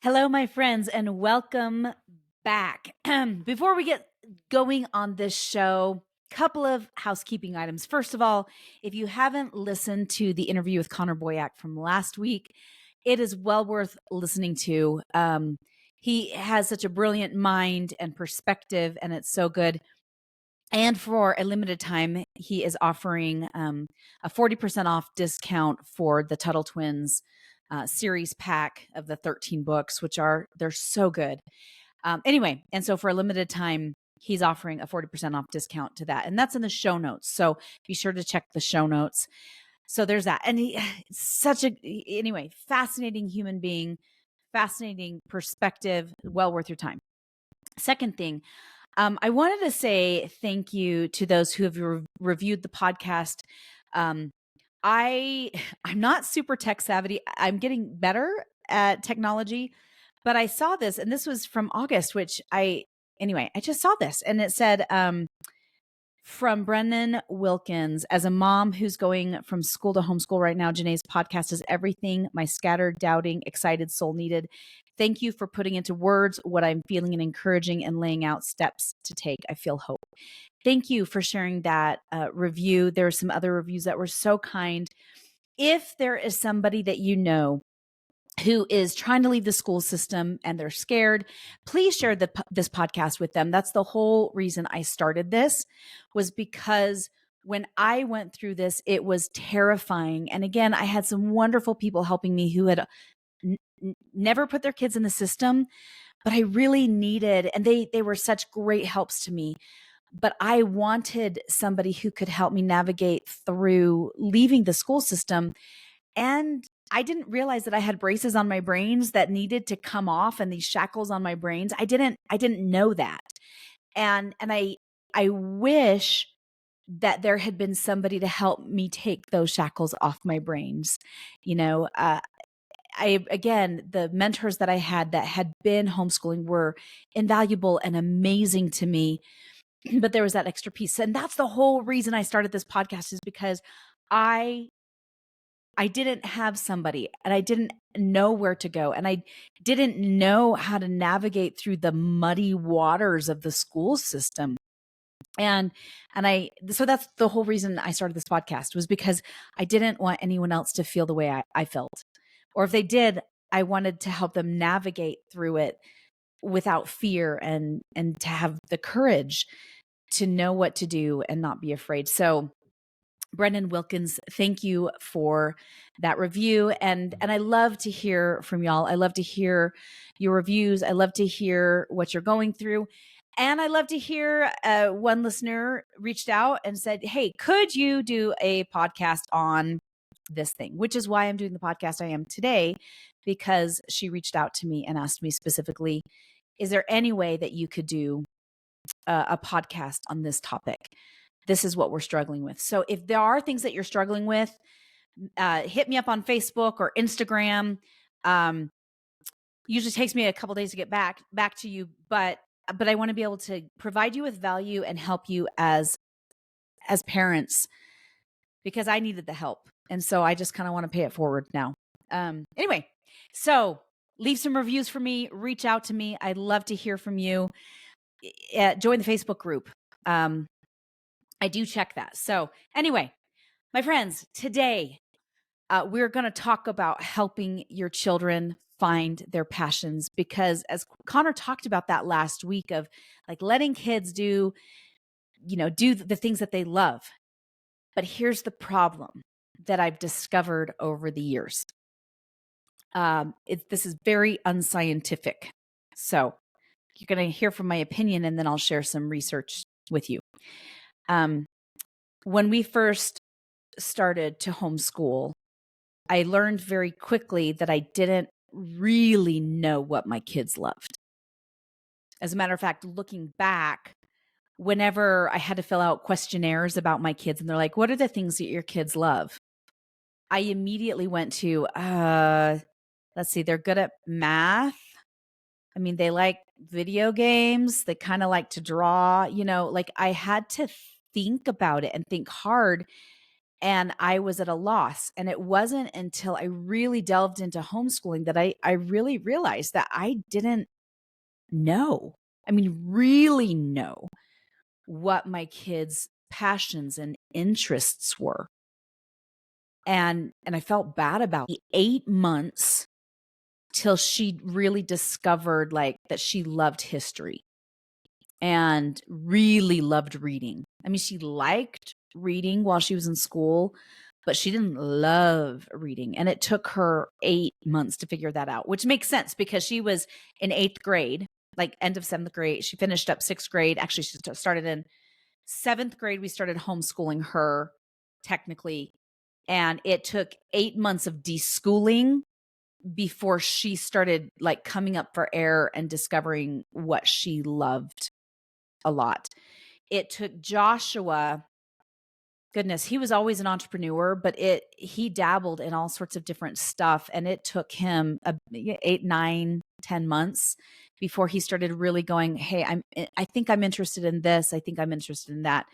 Hello, my friends, and welcome back. Before we get going on this show, couple of housekeeping items. First of all, if you haven't listened to the interview with Connor Boyack from last week, it is well worth listening to. He has such a brilliant mind and perspective, and it's so good. And for a limited time, he is offering a 40% off discount for the Tuttle Twins series pack of the 13 books, they're so good. Anyway, and so for a limited time, he's offering a 40% off discount to that. And that's in the show notes. So be sure to check the show notes. So there's that. And anyway, fascinating human being, fascinating perspective, well worth your time. Second thing, I wanted to say thank you to those who have reviewed the podcast. I'm not super tech savvy. I'm getting better at technology, but I saw this, and this was from August, I just saw this, and it said, from Brennan Wilkins, as a mom who's going from school to homeschool right now, Janae's podcast is everything my scattered, doubting, excited soul needed. Thank you for putting into words what I'm feeling and encouraging and laying out steps to take. I feel hope. Thank you for sharing that review. There are some other reviews that were so kind. If there is somebody that you know who is trying to leave the school system and they're scared, please share this podcast with them. That's the whole reason I started this, was because when I went through this, it was terrifying. And again, I had some wonderful people helping me who had never put their kids in the system, but I really needed, and they were such great helps to me. But I wanted somebody who could help me navigate through leaving the school system. And I didn't realize that I had braces on my brains that needed to come off, and these shackles on my brains. I didn't know that. And I wish that there had been somebody to help me take those shackles off my brains. Again, the mentors that I had that had been homeschooling were invaluable and amazing to me, but there was that extra piece. And that's the whole reason I started this podcast, is because I didn't have somebody, and I didn't know where to go, and I didn't know how to navigate through the muddy waters of the school system. So that's the whole reason I started this podcast, was because I didn't want anyone else to feel the way I felt. Or if they did, I wanted to help them navigate through it without fear, and to have the courage to know what to do and not be afraid. So Brendan Wilkins, thank you for that review. And I love to hear from y'all. I love to hear your reviews. I love to hear what you're going through. And I love to hear one listener reached out and said, hey, could you do a podcast on this thing? Which is why I'm doing the podcast I am today, because she reached out to me and asked me specifically, is there any way that you could do a podcast on this topic? This is what we're struggling with. So if there are things that you're struggling with, hit me up on Facebook or Instagram. Usually takes me a couple days to get back to you, but I want to be able to provide you with value and help you as parents, because I needed the help. And so I just kind of want to pay it forward now. Anyway, so leave some reviews for me, reach out to me. I'd love to hear from you. Join the Facebook group. I do check that. So anyway, my friends, today we're going to talk about helping your children find their passions, because as Connor talked about that last week, of like letting kids do the things that they love. But here's the problem that I've discovered over the years. This is very unscientific. So you're going to hear from my opinion, and then I'll share some research with you. When we first started to homeschool, I learned very quickly that I didn't really know what my kids loved. As a matter of fact, looking back, whenever I had to fill out questionnaires about my kids and they're like, what are the things that your kids love? I immediately went to, let's see, they're good at math. I mean, they like video games. They kind of like to draw, like I had to think about it and think hard. And I was at a loss. And it wasn't until I really delved into homeschooling that I really realized that I didn't know. I mean, really know what my kids' passions and interests were. And I felt bad about it. 8 months till she really discovered like that she loved history and really loved reading. I mean, she liked reading while she was in school, but she didn't love reading. And it took her 8 months to figure that out, which makes sense because she was in 8th grade, like end of 7th grade. She finished up 6th grade. Actually, she started in 7th grade. We started homeschooling her technically. And it took 8 months of deschooling before she started like coming up for air and discovering what she loved a lot. It took Joshua, goodness, he was always an entrepreneur, but he dabbled in all sorts of different stuff. And it took him 8, 9, 10 months before he started really going, hey, I think I'm interested in this. I think I'm interested in that.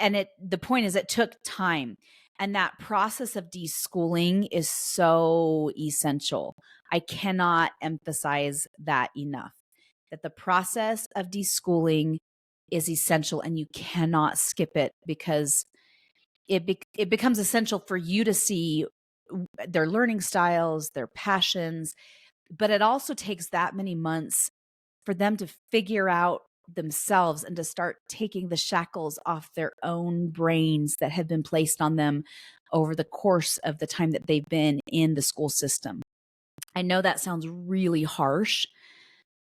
And the point is it took time. And that process of deschooling is so essential. I cannot emphasize that enough, that the process of deschooling is essential and you cannot skip it because it becomes essential for you to see their learning styles, their passions, but it also takes that many months for them to figure out themselves and to start taking the shackles off their own brains that have been placed on them over the course of the time that they've been in the school system. I know that sounds really harsh,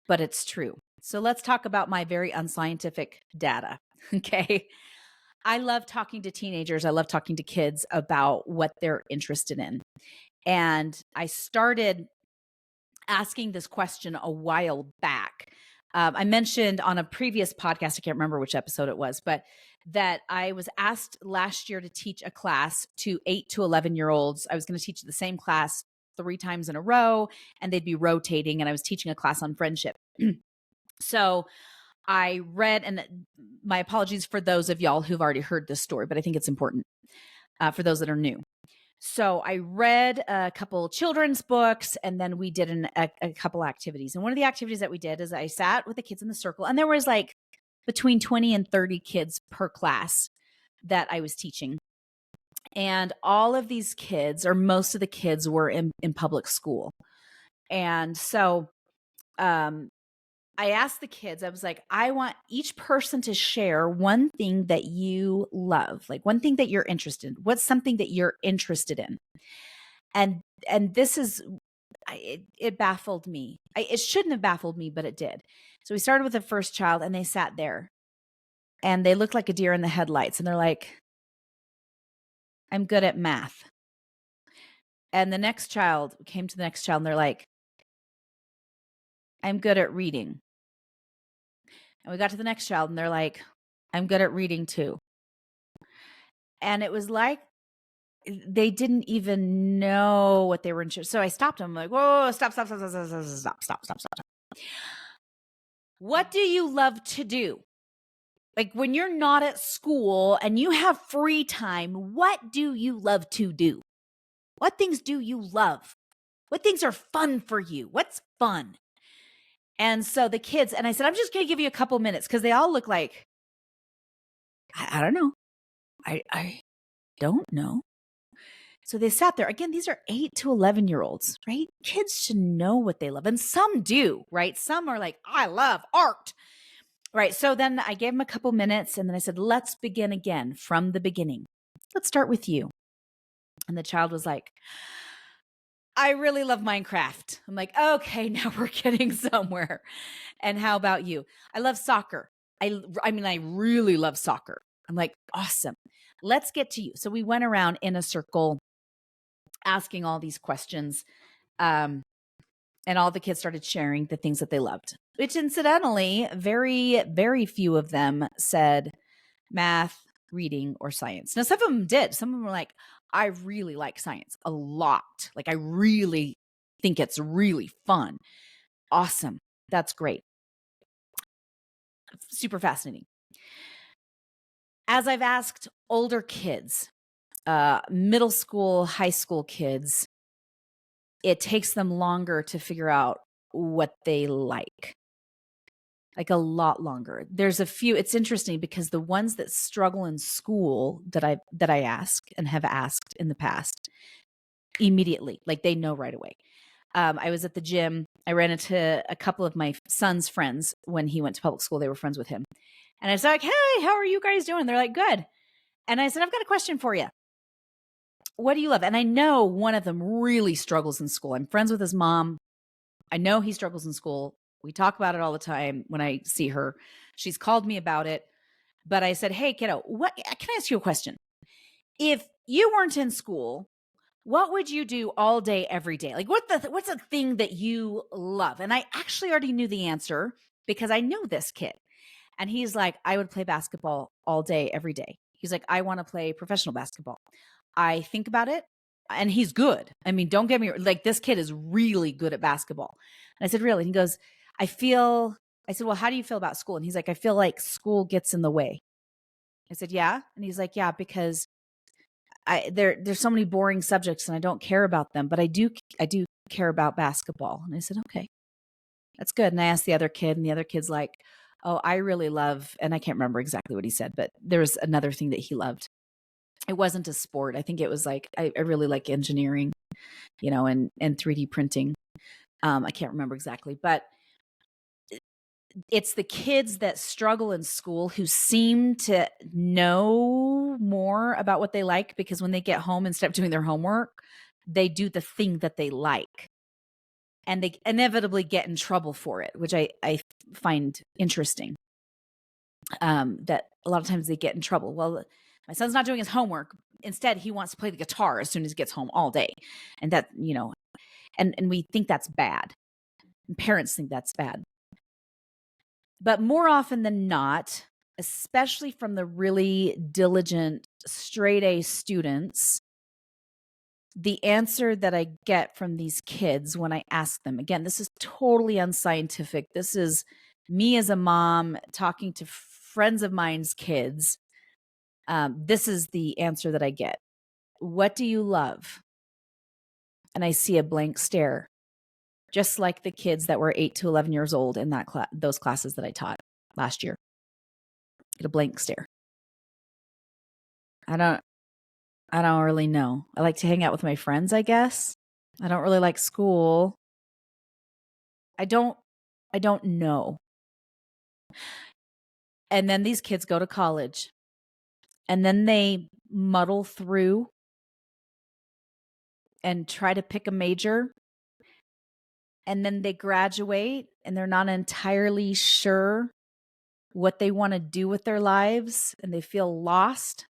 but it's true. So let's talk about my very unscientific data. Okay. I love talking to teenagers. I love talking to kids about what they're interested in. And I started asking this question a while back. I mentioned on a previous podcast, I can't remember which episode it was, but that I was asked last year to teach a class to 8 to 11-year-olds. I was going to teach the same class 3 times in a row, and they'd be rotating, and I was teaching a class on friendship. So I read, and my apologies for those of y'all who've already heard this story, but I think it's important for those that are new. So I read a couple children's books, and then we did a couple activities. And one of the activities that we did is I sat with the kids in the circle, and there was like between 20 and 30 kids per class that I was teaching. And all of these kids, or most of the kids, were in public school. And so I asked the kids, I was like, I want each person to share one thing that you love, like one thing that you're interested in. What's something that you're interested in? And this is, it baffled me. It shouldn't have baffled me, but it did. So we started with the first child, and they sat there and they looked like a deer in the headlights. And they're like, I'm good at math. And the next child came to the next child, and they're like, I'm good at reading. And we got to the next child, and they're like, I'm good at reading too. And it was like they didn't even know what they were interested. So I stopped them, like, whoa, stop. What do you love to do? Like when you're not at school and you have free time, what do you love to do? What things do you love? What things are fun for you? What's fun? And so the kids, and I said, I'm just going to give you a couple minutes because they all look like, I don't know. I don't know. So they sat there. Again, these are 8 to 11-year-olds, right? Kids should know what they love. And some do, right? Some are like, I love art. Right. So then I gave them a couple minutes, and then I said, let's begin again from the beginning. Let's start with you. And the child was like, I really love Minecraft. I'm like, okay, now we're getting somewhere. And how about you? I love soccer. I mean, I really love soccer. I'm like, awesome. Let's get to you. So we went around in a circle asking all these questions. And all the kids started sharing the things that they loved, which incidentally, very, very few of them said math, reading, or science. Now, some of them did. Some of them were like, I really like science a lot. Like, I really think it's really fun. Awesome. That's great. Super fascinating. As I've asked older kids, middle school, high school kids, it takes them longer to figure out what they like a lot longer. There's a few, it's interesting because the ones that struggle in school that I ask and have asked in the past, immediately, like they know right away. I was at the gym. I ran into a couple of my son's friends when he went to public school. They were friends with him. And I was like, hey, how are you guys doing? They're like, good. And I said, I've got a question for you. What do you love? And I know one of them really struggles in school. I'm friends with his mom. I know he struggles in school. We talk about it all the time when I see her. She's called me about it. But I said, hey, kiddo, can I ask you a question? If you weren't in school, what would you do all day, every day? Like what's the thing that you love? And I actually already knew the answer because I know this kid. And he's like, I would play basketball all day, every day. He's like, I want to play professional basketball. I think about it and he's good. I mean, don't get me like this kid is really good at basketball. And I said, really? And he goes, I said, well, how do you feel about school? And he's like, I feel like school gets in the way. I said, yeah. And he's like, yeah, because there's so many boring subjects and I don't care about them, but I do care about basketball. And I said, okay, that's good. And I asked the other kid and the other kid's like, oh, I really love, and I can't remember exactly what he said, but there was another thing that he loved. It wasn't a sport. I think it was like, I really like engineering, and 3D printing. I can't remember exactly, but it's the kids that struggle in school who seem to know more about what they like because when they get home, instead of doing their homework, they do the thing that they like. And they inevitably get in trouble for it, which I find interesting. That a lot of times they get in trouble. Well, my son's not doing his homework. Instead, he wants to play the guitar as soon as he gets home all day. And that, and we think that's bad. And parents think that's bad. But more often than not, especially from the really diligent straight A students, the answer that I get from these kids when I ask them, again, this is totally unscientific. This is me as a mom talking to friends of mine's kids. This is the answer that I get. What do you love? And I see a blank stare, just like the kids that were 8 to 11 years old in those classes that I taught last year. Get a blank stare. I don't really know. I like to hang out with my friends, I guess. I don't really like school. I don't know. And then these kids go to college and then they muddle through and try to pick a major. And then they graduate and they're not entirely sure what they want to do with their lives and they feel lost.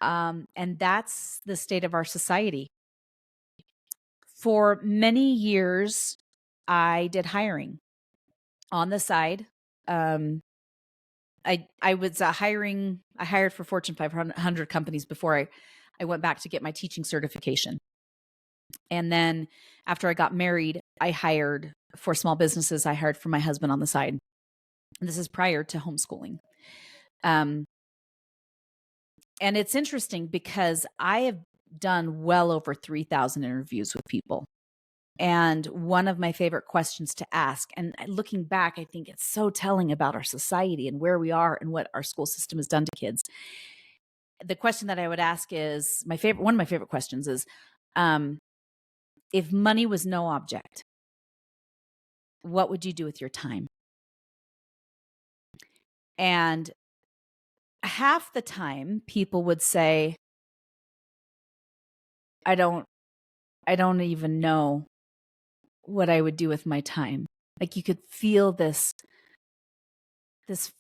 And that's the state of our society. For many years, I did hiring on the side. I was hiring. I hired for Fortune 500 companies before I went back to get my teaching certification. And then after I got married, I hired for small businesses. I hired for my husband on the side. And this is prior to homeschooling. And it's interesting because I have done well over 3,000 interviews with people. And one of my favorite questions to ask, and looking back, I think it's so telling about our society and where we are and what our school system has done to kids. The question that I would ask is one of my favorite questions is, if money was no object, what would you do with your time? And half the time people would say, I don't even know what I would do with my time. Like you could feel this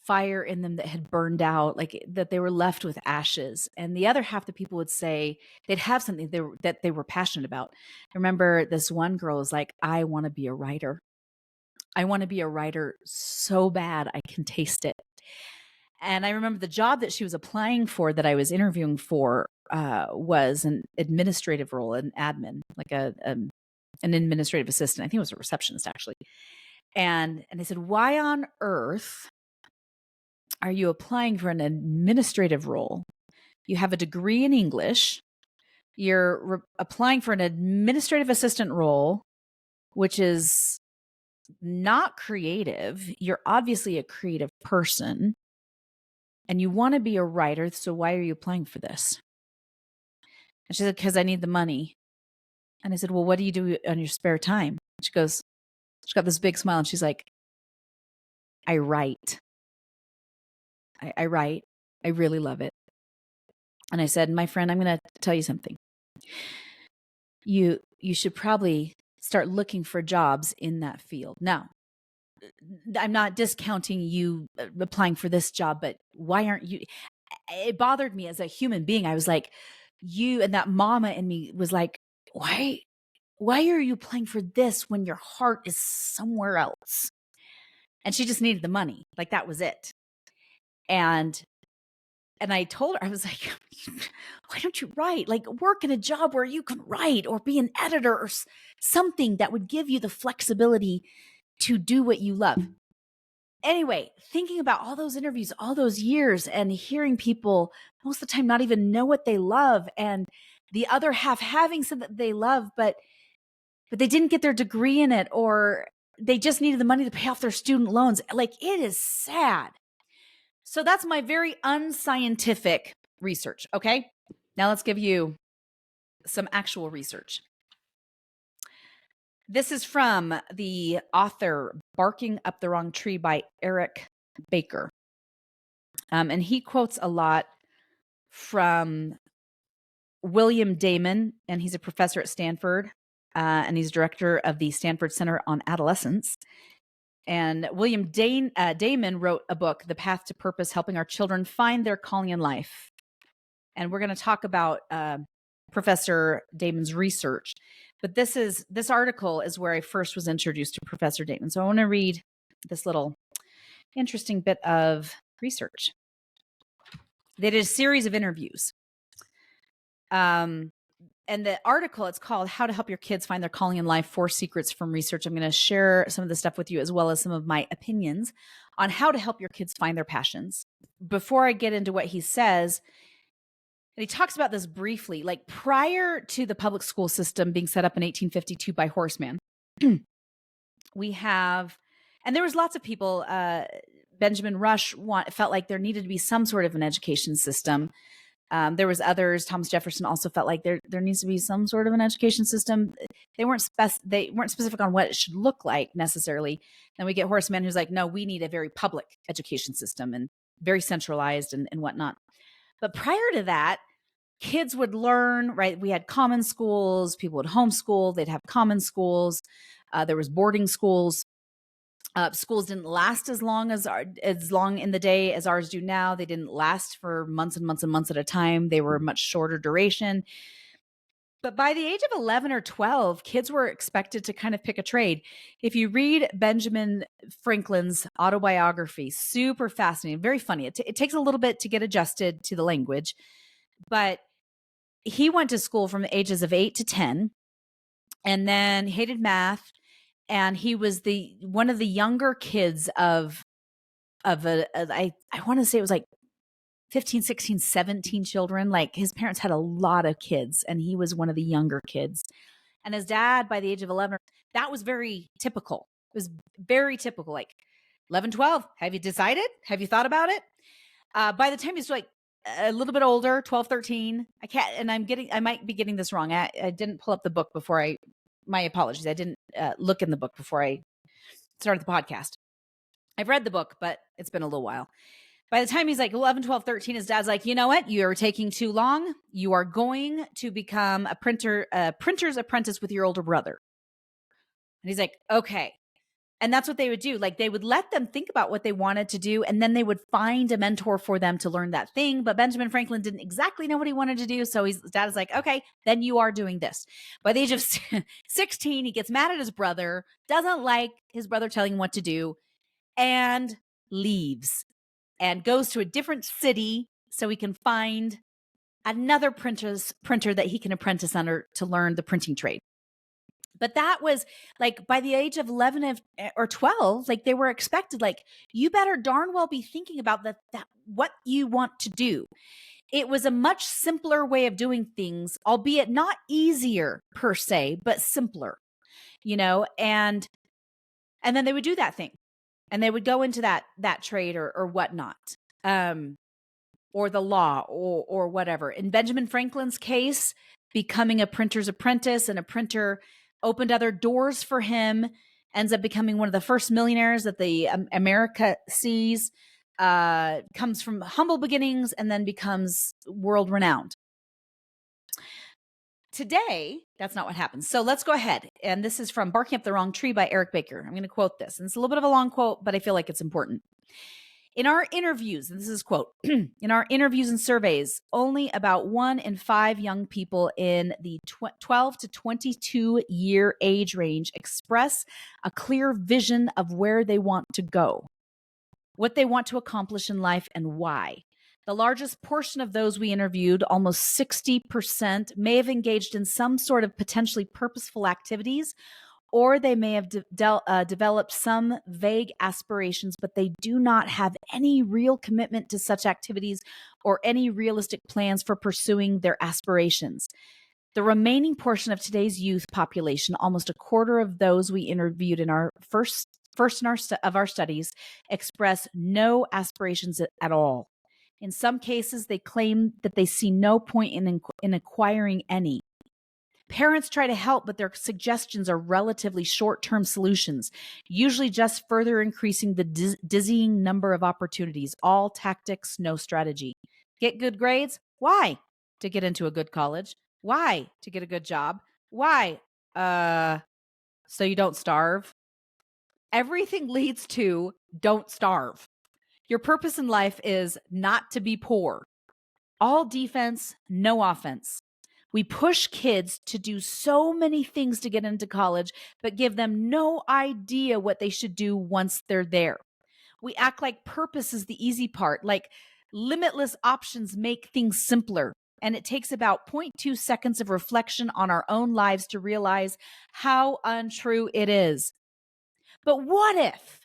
fire in them that had burned out, like that they were left with ashes. And the other half the people would say they'd have something that they were passionate about. I remember this one girl was like, I want to be a writer. I want to be a writer so bad I can taste it. And I remember the job that she was applying for that I was interviewing for was an administrative role, an admin, like an administrative assistant. I think it was a receptionist actually. And I said, why on earth are you applying for an administrative role you have a degree in English, you're applying for an administrative assistant role, which is not creative. You're obviously a creative person and you want to be a writer. So why are you applying for this? And she said, because I need the money. And I said, well, what do you do on your spare time? She goes, she's got this big smile and she's like, I write. I write. I really love it. And I said, my friend, I'm going to tell you something. You should probably start looking for jobs in that field. Now, I'm not discounting you applying for this job, but why aren't you? It bothered me as a human being. I was like, you, and that mama in me was like, why are you applying for this when your heart is somewhere else? And she just needed the money. Like that was it. And I told her, I was like, why don't you write? Like work in a job where you can write or be an editor or something that would give you the flexibility to do what you love. Anyway, thinking about all those interviews, all those years and hearing people most of the time not even know what they love and the other half having something that they love, but they didn't get their degree in it or they just needed the money to pay off their student loans. Like it is sad. So that's my very unscientific research. Okay. Now let's give you some actual research. This is from the author Barking Up the Wrong Tree by Eric Baker. And he quotes a lot from William Damon, and he's a professor at Stanford, and he's director of the Stanford Center on Adolescence. And William Damon wrote a book, The Path to Purpose, Helping Our Children Find Their Calling in Life. And we're going to talk about Professor Damon's research. But this article is where I first was introduced to Professor Damon. So I want to read this little interesting bit of research. They did a series of interviews. And the article, it's called How to Help Your Kids Find Their Calling in Life, 4 Secrets from Research. I'm going to share some of the stuff with you as well as some of my opinions on how to help your kids find their passions. Before I get into what he says, and he talks about this briefly, like prior to the public school system being set up in 1852 by Horseman, we have, and there was lots of people, Benjamin Rush felt like there needed to be some sort of an education system. There was others. Thomas Jefferson also felt like there needs to be some sort of an education system. They weren't specific on what it should look like necessarily. Then we get Horseman, who's like, no, we need a very public education system and very centralized and whatnot. But prior to that, kids would learn, right? We had common schools, people would homeschool, they'd have common schools. There was boarding schools. Schools didn't last as long in the day as ours do now. They didn't last for months and months and months at a time. They were much shorter duration. But by the age of 11 or 12, kids were expected to kind of pick a trade. If you read Benjamin Franklin's autobiography, super fascinating, very funny. It takes a little bit to get adjusted to the language, but he went to school from the ages of 8 to 10 and then hated math. And he was one of the younger kids I want to say it was like 15, 16, 17 children. Like his parents had a lot of kids and he was one of the younger kids. And his dad, by the age of 11, that was very typical. It was very typical. Like 11, 12, have you decided? Have you thought about it? By the time he's like a little bit older, 12, 13, I might be getting this wrong. I didn't pull up the book before my apologies. I didn't look in the book before I started the podcast. I've read the book, but it's been a little while. By the time he's like 11, 12, 13, his dad's like, you know what? You're taking too long. You are going to become a printer's apprentice with your older brother. And he's like, okay. And that's what they would do. Like they would let them think about what they wanted to do. And then they would find a mentor for them to learn that thing. But Benjamin Franklin didn't exactly know what he wanted to do. So his dad is like, okay, then you are doing this. By the age of 16, he gets mad at his brother, doesn't like his brother telling him what to do, and leaves and goes to a different city so he can find another printer that he can apprentice under to learn the printing trade. But that was like by the age of 11 or 12, like they were expected, like you better darn well be thinking about that what you want to do. It was a much simpler way of doing things, albeit not easier per se, but simpler, and then they would do that thing and they would go into that trade or whatnot, or the law or whatever. In Benjamin Franklin's case, becoming a printer's apprentice, and a printer opened other doors for him, ends up becoming one of the first millionaires that the America sees, comes from humble beginnings and then becomes world renowned. Today, that's not what happens. So let's go ahead. And this is from Barking Up the Wrong Tree by Eric Baker. I'm going to quote this. And it's a little bit of a long quote, but I feel like it's important. In our interviews, and this is quote, in our interviews and surveys, only about 1 in 5 young people in the 12 to 22 year age range express a clear vision of where they want to go, what they want to accomplish in life, and why. The largest portion of those we interviewed, almost 60%, may have engaged in some sort of potentially purposeful activities, or they may have developed some vague aspirations, but they do not have any real commitment to such activities or any realistic plans for pursuing their aspirations. The remaining portion of today's youth population, almost a quarter of those we interviewed in our first of our studies, express no aspirations at all. In some cases, they claim that they see no point in acquiring any. Parents try to help, but their suggestions are relatively short-term solutions, usually just further increasing the dizzying number of opportunities. All tactics, no strategy. Get good grades? Why? To get into a good college. Why? To get a good job. Why? So you don't starve. Everything leads to don't starve. Your purpose in life is not to be poor. All defense, no offense. We push kids to do so many things to get into college, but give them no idea what they should do once they're there. We act like purpose is the easy part, like limitless options make things simpler. And it takes about 0.2 seconds of reflection on our own lives to realize how untrue it is. But what if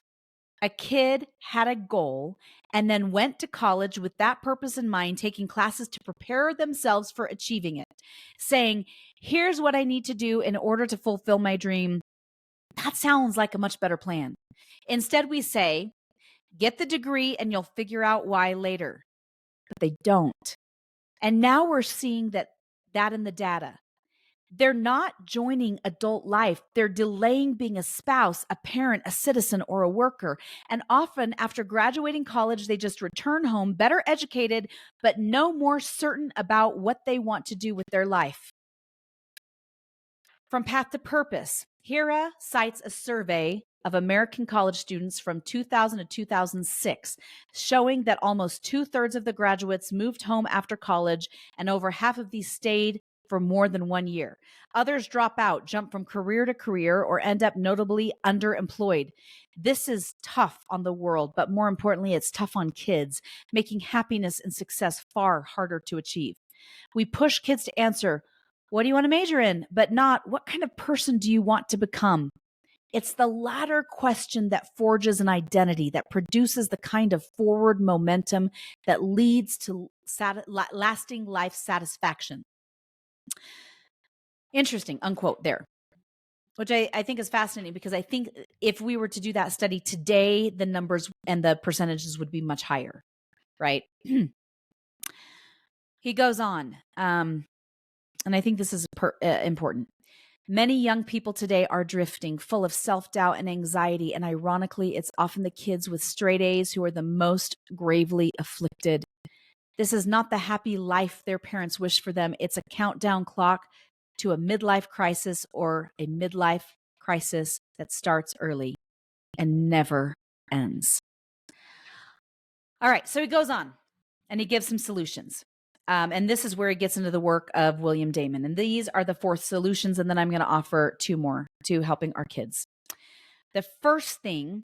a kid had a goal and then went to college with that purpose in mind, taking classes to prepare themselves for achieving it, saying, here's what I need to do in order to fulfill my dream? That sounds like a much better plan. Instead, we say, get the degree and you'll figure out why later. But they don't. And now we're seeing that in the data. They're not joining adult life. They're delaying being a spouse, a parent, a citizen, or a worker. And often after graduating college, they just return home better educated, but no more certain about what they want to do with their life. From Path to Purpose, HERA cites a survey of American college students from 2000 to 2006, showing that almost 2/3 of the graduates moved home after college, and over half of these stayed for more than 1 year. Others drop out, jump from career to career, or end up notably underemployed. This is tough on the world, but more importantly, it's tough on kids, making happiness and success far harder to achieve. We push kids to answer, what do you want to major in? But not, what kind of person do you want to become? It's the latter question that forges an identity, that produces the kind of forward momentum that leads to lasting life satisfaction. Interesting, unquote there, which I think is fascinating, because I think if we were to do that study today, the numbers and the percentages would be much higher, right? He goes on, and I think this is important. Many young people today are drifting, full of self-doubt and anxiety, and ironically, it's often the kids with straight A's who are the most gravely afflicted. This is not the happy life their parents wish for them. It's a countdown clock to a midlife crisis, or a midlife crisis that starts early and never ends. All right, so he goes on and he gives some solutions. And this is where he gets into the work of William Damon. And these are the 4 solutions. And then I'm going to offer 2 more to helping our kids. The first thing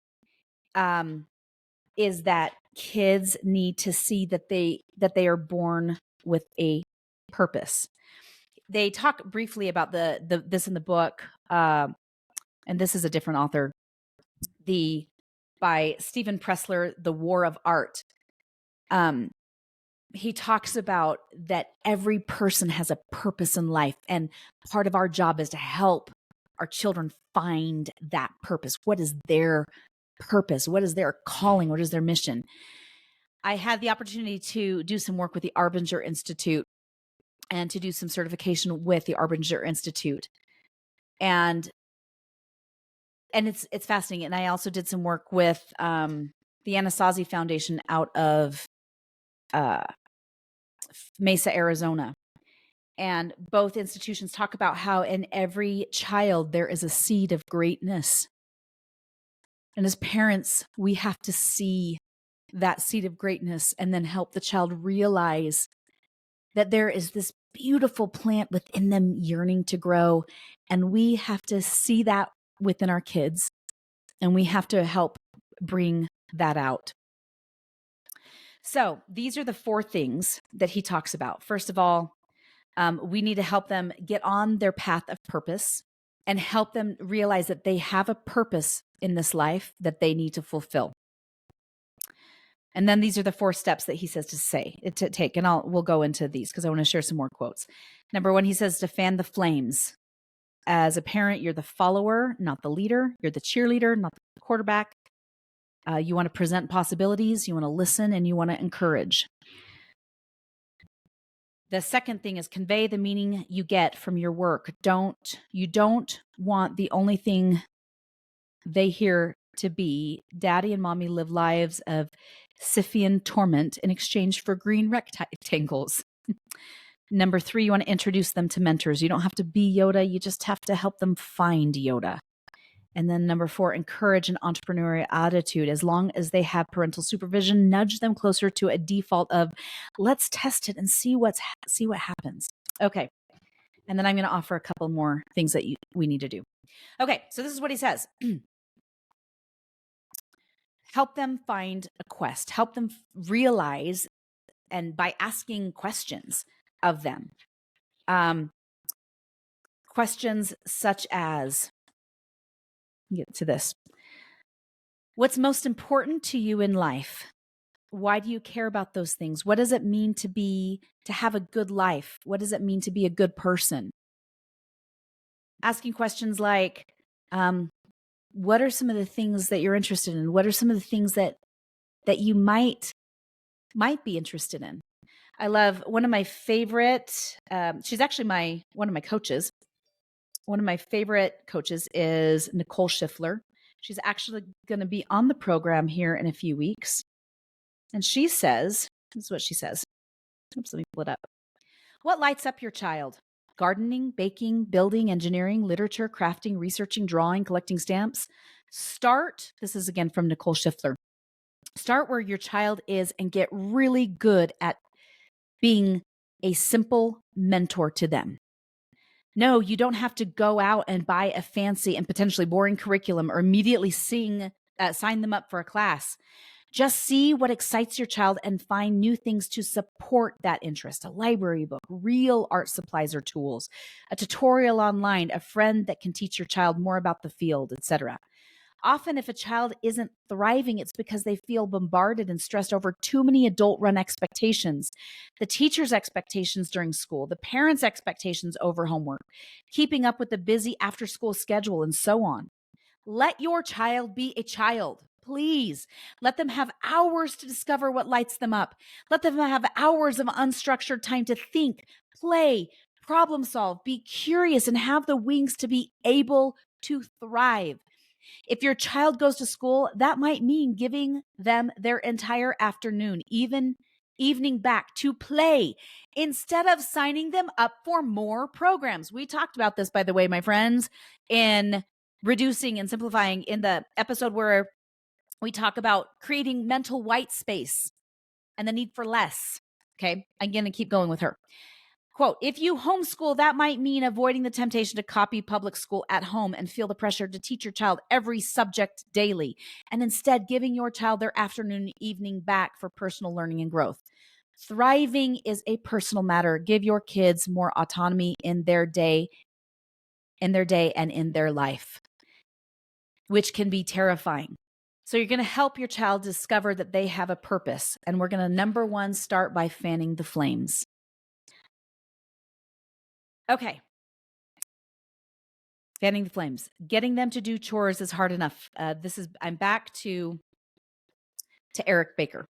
is that kids need to see that they are born with a purpose. They talk briefly about this in the book, and this is a different author, by Stephen Pressler, The War of Art. he talks about that every person has a purpose in life. And part of our job is to help our children find that purpose. What is their purpose? What is their calling? What is their mission? I had the opportunity to do some work with the Arbinger Institute and to do some certification with the Arbinger Institute. And it's fascinating. And I also did some work with the Anasazi Foundation out of Mesa, Arizona. And both institutions talk about how in every child there is a seed of greatness. And as parents, we have to see that seed of greatness and then help the child realize that there is this beautiful plant within them yearning to grow. And we have to see that within our kids. And we have to help bring that out. So these are the 4 things that he talks about. First of all, we need to help them get on their path of purpose and help them realize that they have a purpose in this life that they need to fulfill. And then these are the 4 steps that he says to take. And we'll go into these because I want to share some more quotes. Number 1, he says to fan the flames. As a parent, you're the follower, not the leader. You're the cheerleader, not the quarterback. You want to present possibilities. You want to listen, and you want to encourage. The second thing is convey the meaning you get from your work. You don't want the only thing they hear to be daddy and mommy live lives of Scythian torment in exchange for green rectangles. Number 3, you want to introduce them to mentors. You don't have to be Yoda. You just have to help them find Yoda. And then number 4, encourage an entrepreneurial attitude. As long as they have parental supervision, nudge them closer to a default of let's test it and see what happens. Okay. And then I'm going to offer a couple more things that we need to do. Okay. So this is what he says. Help them find a quest. Help them realize, and by asking questions of them. Questions such as, get to this. What's most important to you in life? Why do you care about those things? What does it mean to have a good life? What does it mean to be a good person? Asking questions like, what are some of the things that you're interested in? What are some of the things that you might be interested in? I love one of my favorite, she's actually one of my coaches. One of my favorite coaches is Nicole Shiffler. She's actually going to be on the program here in a few weeks. And she says, this is what she says. Oops, let me pull it up. What lights up your child? Gardening, baking, building, engineering, literature, crafting, researching, drawing, collecting stamps. This is again from Nicole Shiffler. Start where your child is and get really good at being a simple mentor to them. No, you don't have to go out and buy a fancy and potentially boring curriculum or immediately sign them up for a class. Just see what excites your child and find new things to support that interest. A library book, real art supplies or tools, a tutorial online, a friend that can teach your child more about the field, etc. Often, if a child isn't thriving, it's because they feel bombarded and stressed over too many adult-run expectations. The teacher's expectations during school, the parents' expectations over homework, keeping up with the busy after-school schedule, and so on. Let your child be a child. Please let them have hours to discover what lights them up. Let them have hours of unstructured time to think, play, problem solve, be curious, and have the wings to be able to thrive. If your child goes to school, that might mean giving them their entire afternoon, even evening back to play instead of signing them up for more programs. We talked about this, by the way, my friends, in reducing and simplifying in the episode where we talk about creating mental white space and the need for less. Okay. I'm going to keep going with her. Quote, if you homeschool, that might mean avoiding the temptation to copy public school at home and feel the pressure to teach your child every subject daily, and instead giving your child their afternoon, evening back for personal learning and growth. Thriving is a personal matter. Give your kids more autonomy in their day and in their life, which can be terrifying. So you're going to help your child discover that they have a purpose. And we're going to, number one, start by fanning the flames. Okay. Fanning the flames. Getting them to do chores is hard enough. I'm back to Eric Baker.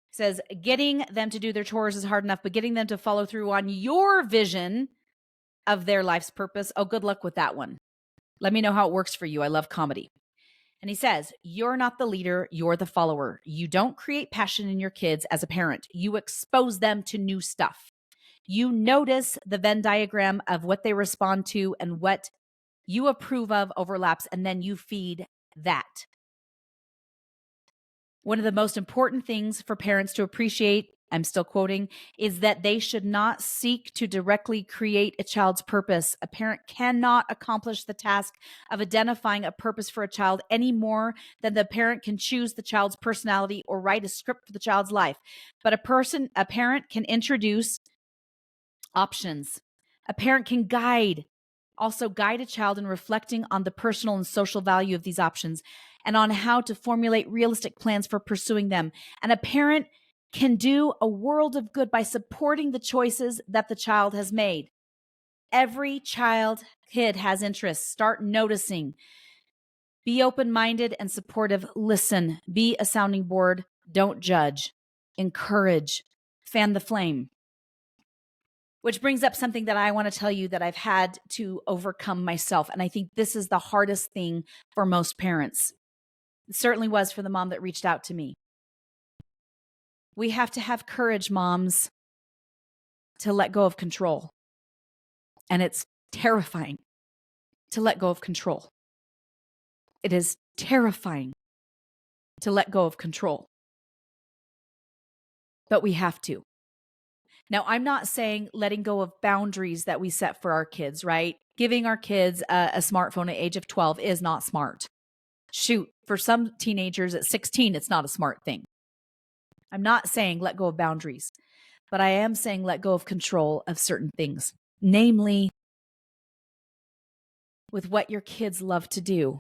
He says, getting them to do their chores is hard enough, but getting them to follow through on your vision of their life's purpose, oh, good luck with that one. Let me know how it works for you. I love comedy. And he says, you're not the leader, you're the follower. You don't create passion in your kids as a parent. You expose them to new stuff. You notice the Venn diagram of what they respond to and what you approve of overlaps, and then you feed that. One of the most important things for parents to appreciate, I'm still quoting, is that they should not seek to directly create a child's purpose. A parent cannot accomplish the task of identifying a purpose for a child any more than the parent can choose the child's personality or write a script for the child's life. But a parent can introduce options. A parent can also guide a child in reflecting on the personal and social value of these options and on how to formulate realistic plans for pursuing them. And a parent can do a world of good by supporting the choices that the child has made. Every kid has interests. Start noticing. Be open-minded and supportive. Listen. Be a sounding board. Don't judge. Encourage. Fan the flame. Which brings up something that I want to tell you that I've had to overcome myself. And I think this is the hardest thing for most parents. It certainly was for the mom that reached out to me. We have to have courage, moms, to let go of control. And it's terrifying to let go of control. It is terrifying to let go of control. But we have to. Now, I'm not saying letting go of boundaries that we set for our kids, right? Giving our kids a smartphone at age of 12 is not smart. Shoot, for some teenagers at 16, it's not a smart thing. I'm not saying let go of boundaries, but I am saying let go of control of certain things, namely with what your kids love to do.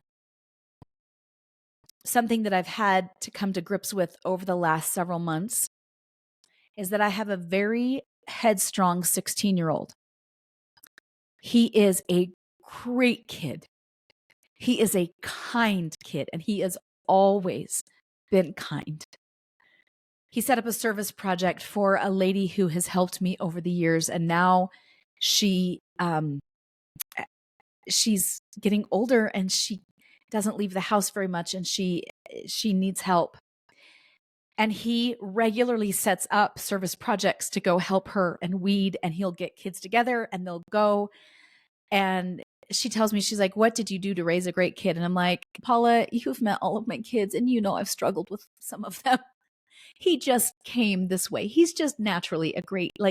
Something that I've had to come to grips with over the last several months is that I have a very headstrong 16-year-old. He is a great kid. He is a kind kid, and he has always been kind. He set up a service project for a lady who has helped me over the years, and now she's getting older and she doesn't leave the house very much, and she needs help. And he regularly sets up service projects to go help her and weed, and he'll get kids together and they'll go. And she tells me, she's like, what did you do to raise a great kid? And I'm like, Paula, you've met all of my kids and you know I've struggled with some of them. He just came this way. He's just naturally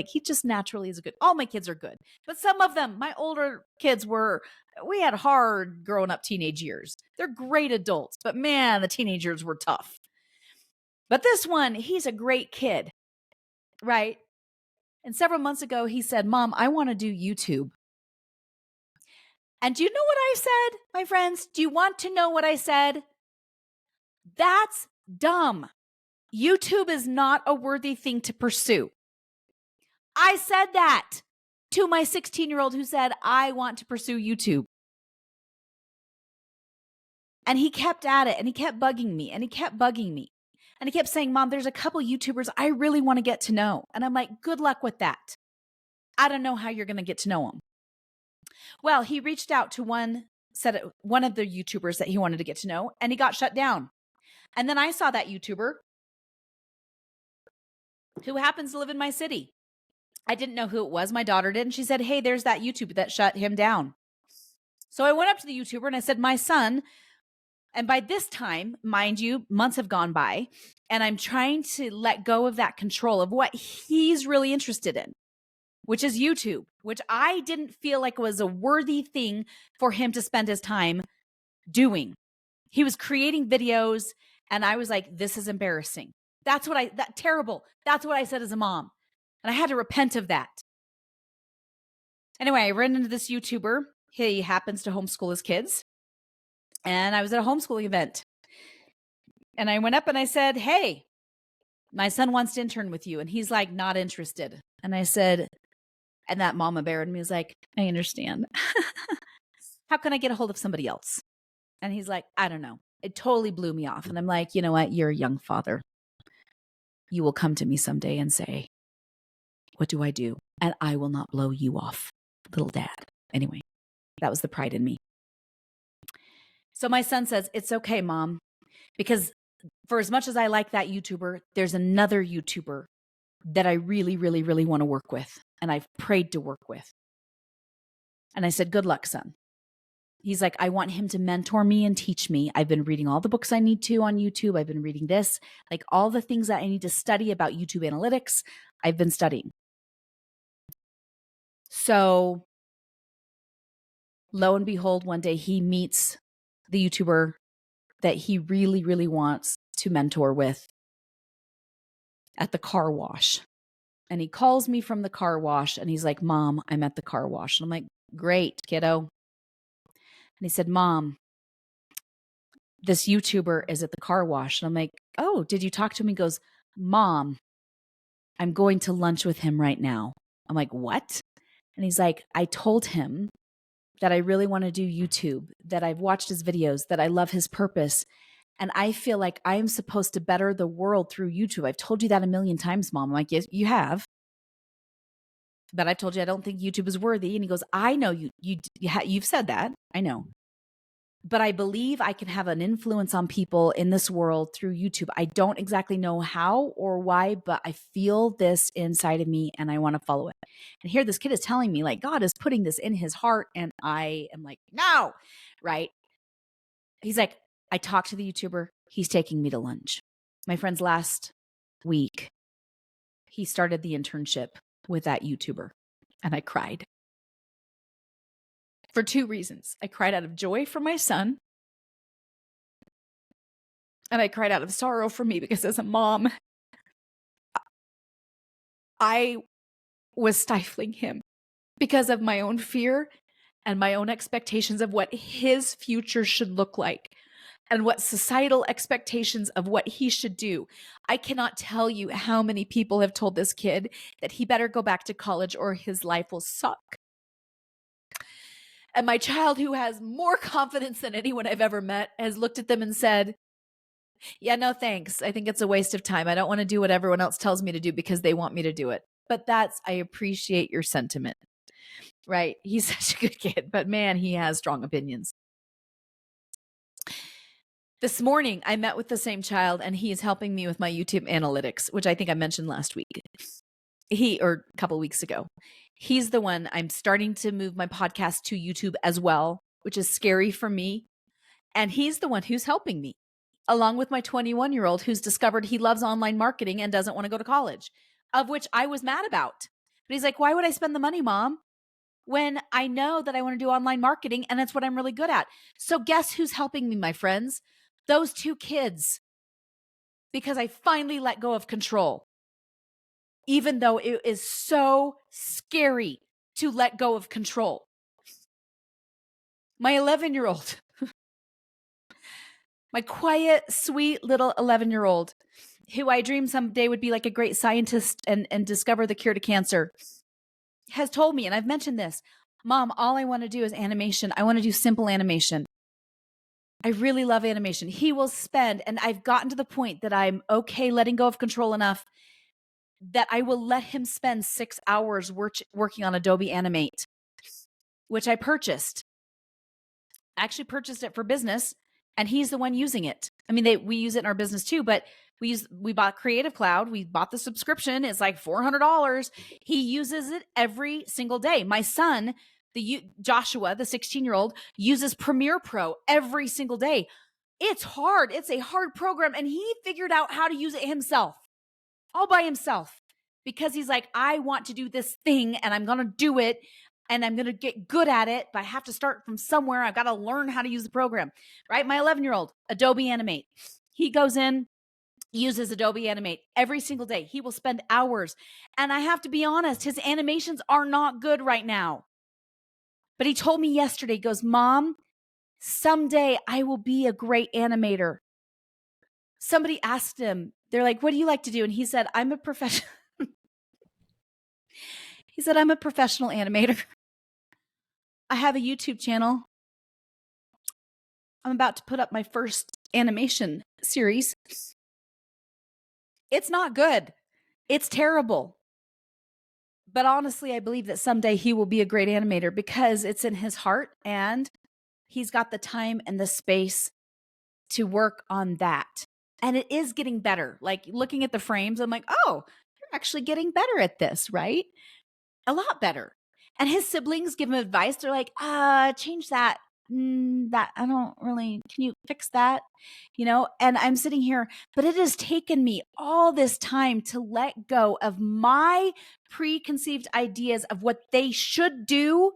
he just naturally is good. All my kids are good. But some of them, my older kids we had hard growing up teenage years. They're great adults, but man, the teenagers were tough. But this one, he's a great kid, right? And several months ago, he said, Mom, I want to do YouTube. And do you know what I said, my friends? Do you want to know what I said? That's dumb. YouTube is not a worthy thing to pursue. I said that to my 16-year-old who said, I want to pursue YouTube. And he kept at it, and he kept bugging me, and he kept bugging me. And he kept saying, Mom, there's a couple YouTubers I really want to get to know. And I'm like, good luck with that. I don't know how you're going to get to know them. Well, he reached out to one of the YouTubers that he wanted to get to know, and he got shut down. And then I saw that YouTuber who happens to live in my city. I didn't know who it was. My daughter did. And she said, hey, there's that YouTuber that shut him down. So I went up to the YouTuber and I said, my son, and by this time, mind you, months have gone by, and I'm trying to let go of that control of what he's really interested in, which is YouTube, which I didn't feel like was a worthy thing for him to spend his time doing. He was creating videos, and I was like, this is embarrassing. Terrible. That's what I said as a mom. And I had to repent of that. Anyway, I ran into this YouTuber. He happens to homeschool his kids. And I was at a homeschooling event. And I went up and I said, hey, my son wants to intern with you. And he's like, not interested. And I said, and that mama bear in me was like, I understand. How can I get a hold of somebody else? And he's like, I don't know. It totally blew me off. And I'm like, you know what? You're a young father. You will come to me someday and say, what do I do? And I will not blow you off, little dad. Anyway, that was the pride in me. So my son says, it's okay, Mom, because for as much as I like that YouTuber, there's another YouTuber that I really, really, really want to work with. And I've prayed to work with. And I said, good luck, son. He's like, I want him to mentor me and teach me. I've been reading all the books I need to on YouTube. I've been reading this, like all the things that I need to study about YouTube analytics. I've been studying. So lo and behold, one day he meets the YouTuber that he really, really wants to mentor with at the car wash. And he calls me from the car wash and he's like, Mom, I'm at the car wash. And I'm like, great, kiddo. And he said, Mom, this YouTuber is at the car wash. And I'm like, oh, did you talk to him? He goes, Mom, I'm going to lunch with him right now. I'm like, what? And he's like, I told him that I really want to do YouTube, that I've watched his videos, that I love his purpose. And I feel like I'm supposed to better the world through YouTube. I've told you that a million times, Mom. I'm like, yes, you have. But I've told you I don't think YouTube is worthy. And he goes, I know you've said that. I know. But I believe I can have an influence on people in this world through YouTube. I don't exactly know how or why, but I feel this inside of me and I want to follow it. And here this kid is telling me like God is putting this in his heart. And I am like, no, right? He's like, I talked to the YouTuber. He's taking me to lunch. My friends, last week, he started the internship with that YouTuber. And I cried. For two reasons. I cried out of joy for my son. And I cried out of sorrow for me because as a mom, I was stifling him because of my own fear and my own expectations of what his future should look like and what societal expectations of what he should do. I cannot tell you how many people have told this kid that he better go back to college or his life will suck. And my child, who has more confidence than anyone I've ever met, has looked at them and said, yeah, no, thanks. I think it's a waste of time. I don't want to do what everyone else tells me to do because they want me to do it. But I appreciate your sentiment, right? He's such a good kid, but man, he has strong opinions. This morning, I met with the same child and he is helping me with my YouTube analytics, which I think I mentioned last week. Or a couple of weeks ago. He's the one I'm starting to move my podcast to YouTube as well, which is scary for me. And he's the one who's helping me, along with my 21-year-old who's discovered he loves online marketing and doesn't want to go to college, of which I was mad about. But he's like, why would I spend the money, Mom, when I know that I want to do online marketing and it's what I'm really good at? So guess who's helping me, my friends? Those two kids. Because I finally let go of control. Even though it is so scary to let go of control. My 11-year-old, my quiet, sweet little 11-year-old, who I dreamed someday would be like a great scientist and discover the cure to cancer, has told me, and I've mentioned this, Mom, all I want to do is animation. I want to do simple animation. I really love animation. He will spend, and I've gotten to the point that I'm okay letting go of control enough that I will let him spend 6 hours working on Adobe Animate, which I purchased. I actually purchased it for business, and he's the one using it. I mean, we use it in our business too, but we bought Creative Cloud. We bought the subscription. It's like $400. He uses it every single day. My son, Joshua, the 16-year-old, uses Premiere Pro every single day. It's hard. It's a hard program, and he figured out how to use it himself. All by himself, because he's like, I want to do this thing and I'm going to do it and I'm going to get good at it, but I have to start from somewhere. I've got to learn how to use the program, right? My 11-year-old, Adobe Animate. He goes in, uses Adobe Animate every single day. He will spend hours. And I have to be honest, his animations are not good right now. But he told me yesterday, he goes, Mom, someday I will be a great animator. somebody asked him, they're like, what do you like to do? And he said, I'm a professional. He said, I'm a professional animator. I have a YouTube channel. I'm about to put up my first animation series. It's not good. It's terrible. But honestly, I believe that someday he will be a great animator because it's in his heart and he's got the time and the space to work on that. And it is getting better. Like looking at the frames, I'm like, oh, you're actually getting better at this, right? A lot better. And his siblings give him advice. They're like, change that. That I don't really, can you fix that? And I'm sitting here, but it has taken me all this time to let go of my preconceived ideas of what they should do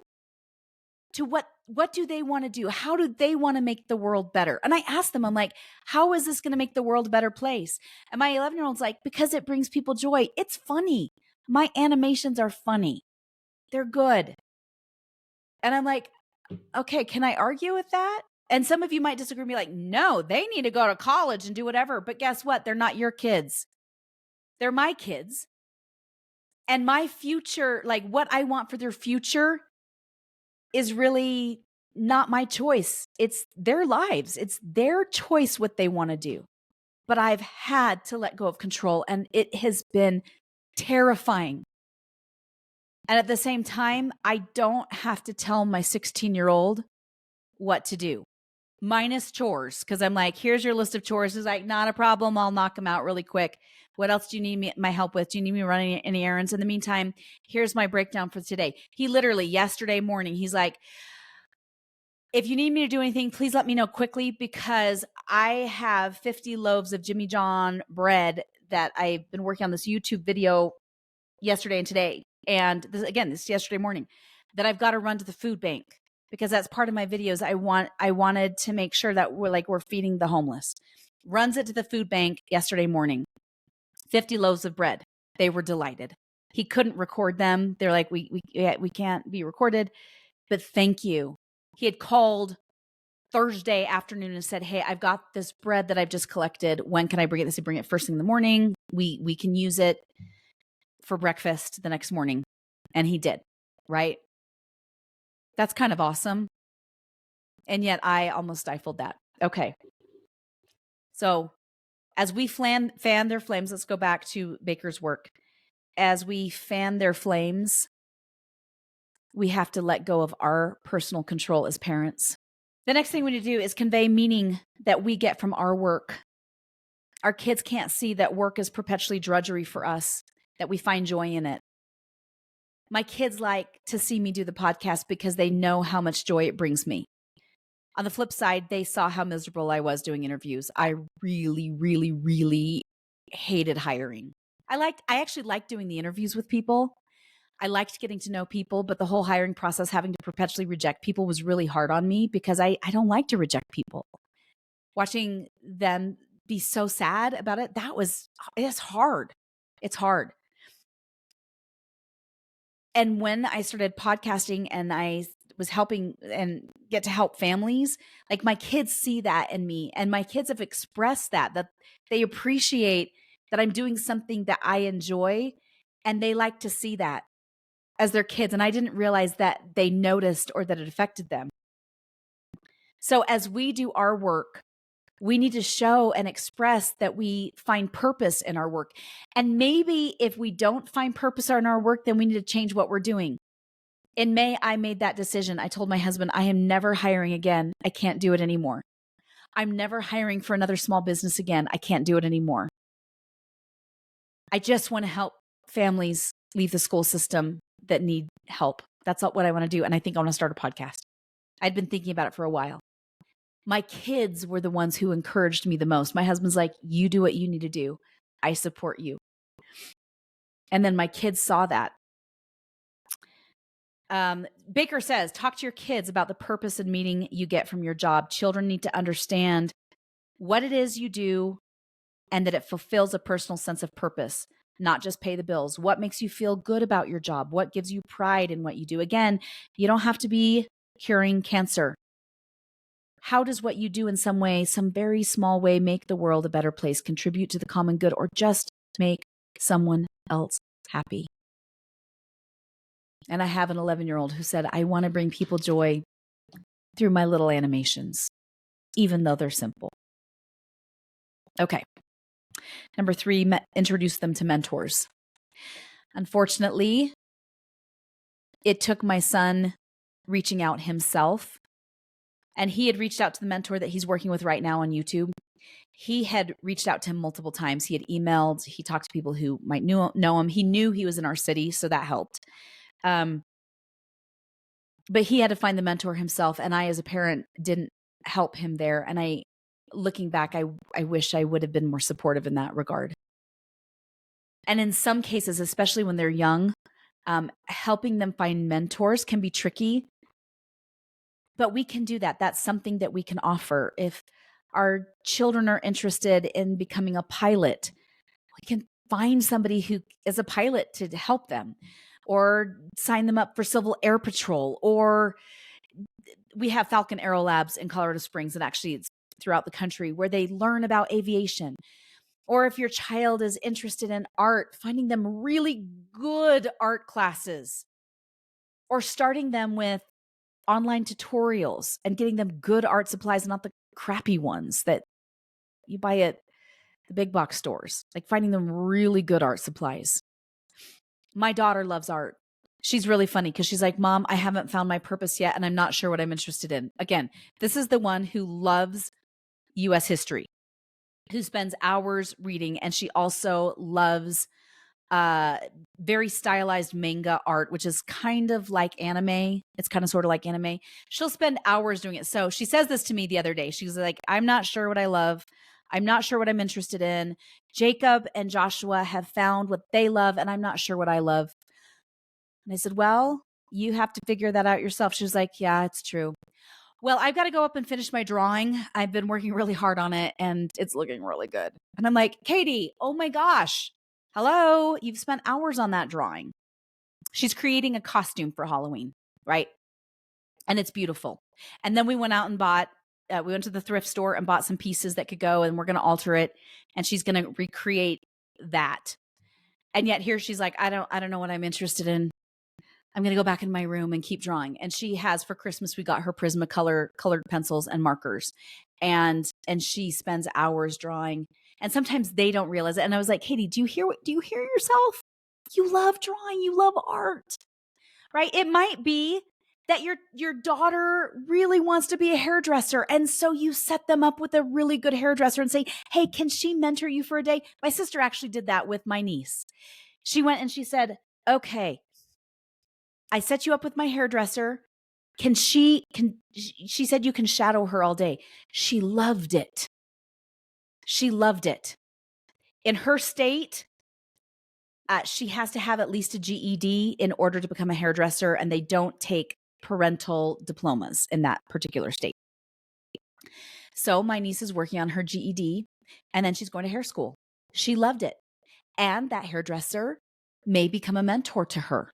to what do they want to do? How do they want to make the world better? And I asked them, I'm like, how is this going to make the world a better place? And my 11-year-old's like, because it brings people joy. It's funny. My animations are funny. They're good. And I'm like, okay, can I argue with that? And some of you might disagree and be like, no, they need to go to college and do whatever. But guess what? They're not your kids. They're my kids. And my future, like what I want for their future is really not my choice. It's their lives. It's their choice what they want to do. But I've had to let go of control and it has been terrifying. And at the same time, I don't have to tell my 16-year-old what to do, minus chores. Because I'm like, here's your list of chores. He's like, not a problem. I'll knock them out really quick. What else do you need my help with? Do you need me running any errands? In the meantime, here's my breakdown for today. He literally yesterday morning, he's like, if you need me to do anything, please let me know quickly because I have 50 loaves of Jimmy John bread that I've been working on this YouTube video yesterday and today. And this is yesterday morning that I've got to run to the food bank because that's part of my videos. I wanted to make sure that we're feeding the homeless. Runs it to the food bank yesterday morning. 50 loaves of bread. They were delighted. He couldn't record them. They're like, we can't be recorded, but thank you. He had called Thursday afternoon and said, hey, I've got this bread that I've just collected. When can I bring it? They said, bring it first thing in the morning. We can use it for breakfast the next morning. And he did, right? That's kind of awesome. And yet I almost stifled that. Okay. So as we fan their flames, let's go back to Baker's work. As we fan their flames, we have to let go of our personal control as parents. The next thing we need to do is convey meaning that we get from our work. Our kids can't see that work is perpetually drudgery for us, that we find joy in it. My kids like to see me do the podcast because they know how much joy it brings me. On the flip side, they saw how miserable I was doing interviews. I really, really, really hated hiring. I actually liked doing the interviews with people. I liked getting to know people, but the whole hiring process, having to perpetually reject people was really hard on me because I don't like to reject people. Watching them be so sad about it, it's hard. It's hard. And when I started podcasting and I was helping and get to help families, like my kids see that in me, and my kids have expressed that they appreciate that I'm doing something that I enjoy, and they like to see that as their kids. And I didn't realize that they noticed or that it affected them. So as we do our work, we need to show and express that we find purpose in our work. And maybe if we don't find purpose in our work, then we need to change what we're doing. In May, I made that decision. I told my husband, I am never hiring again. I can't do it anymore. I'm never hiring for another small business again. I can't do it anymore. I just want to help families leave the school system that need help. That's what I want to do. And I think I want to start a podcast. I'd been thinking about it for a while. My kids were the ones who encouraged me the most. My husband's like, you do what you need to do. I support you. And then my kids saw that. Baker says, talk to your kids about the purpose and meaning you get from your job. Children need to understand what it is you do and that it fulfills a personal sense of purpose, not just pay the bills. What makes you feel good about your job? What gives you pride in what you do? Again, you don't have to be curing cancer. How does what you do in some way, some very small way, make the world a better place, contribute to the common good, or just make someone else happy? And I have an 11-year-old who said, I want to bring people joy through my little animations, even though they're simple. Okay. Number 3, introduce them to mentors. Unfortunately, it took my son reaching out himself, and he had reached out to the mentor that he's working with right now on YouTube. He had reached out to him multiple times. He had emailed. He talked to people who might know him. He knew he was in our city, so that helped. But he had to find the mentor himself, and I, as a parent, didn't help him there. And looking back, I wish I would have been more supportive in that regard. And in some cases, especially when they're young, helping them find mentors can be tricky, but we can do that. That's something that we can offer. If our children are interested in becoming a pilot, we can find somebody who is a pilot to help them, or sign them up for Civil Air Patrol, or we have Falcon Aero Labs in Colorado Springs, and actually it's throughout the country, where they learn about aviation. Or if your child is interested in art, finding them really good art classes, or starting them with online tutorials and getting them good art supplies, not the crappy ones that you buy at the big box stores, like finding them really good art supplies. My daughter loves art. She's really funny because she's like, Mom, I haven't found my purpose yet, and I'm not sure what I'm interested in. Again, this is the one who loves U.S. history, who spends hours reading, and she also loves very stylized manga art, which is kind of like anime. It's kind of sort of like anime. She'll spend hours doing it. So she says this to me the other day. She's like, I'm not sure what I love. I'm not sure what I'm interested in. Jacob and Joshua have found what they love, and I'm not sure what I love. And I said, well, you have to figure that out yourself. She was like, yeah, it's true. Well, I've got to go up and finish my drawing. I've been working really hard on it, and it's looking really good. And I'm like, Katie, oh my gosh. Hello, you've spent hours on that drawing. She's creating a costume for Halloween, right? And it's beautiful. And then we went out and we went to the thrift store and bought some pieces that could go, and we're going to alter it. And she's going to recreate that. And yet here she's like, I don't know what I'm interested in. I'm going to go back in my room and keep drawing. And she has, for Christmas, we got her Prismacolor colored pencils and markers. And she spends hours drawing. And sometimes they don't realize it. And I was like, Katie, do you hear yourself? You love drawing. You love art, right? It might be that your daughter really wants to be a hairdresser. And so you set them up with a really good hairdresser and say, hey, can she mentor you for a day? My sister actually did that with my niece. She went and she said, okay, I set you up with my hairdresser. She said you can shadow her all day. She loved it. She loved it. In her state, she has to have at least a GED in order to become a hairdresser, and they don't take parental diplomas in that particular state. So my niece is working on her GED, and then she's going to hair school. She loved it. And that hairdresser may become a mentor to her.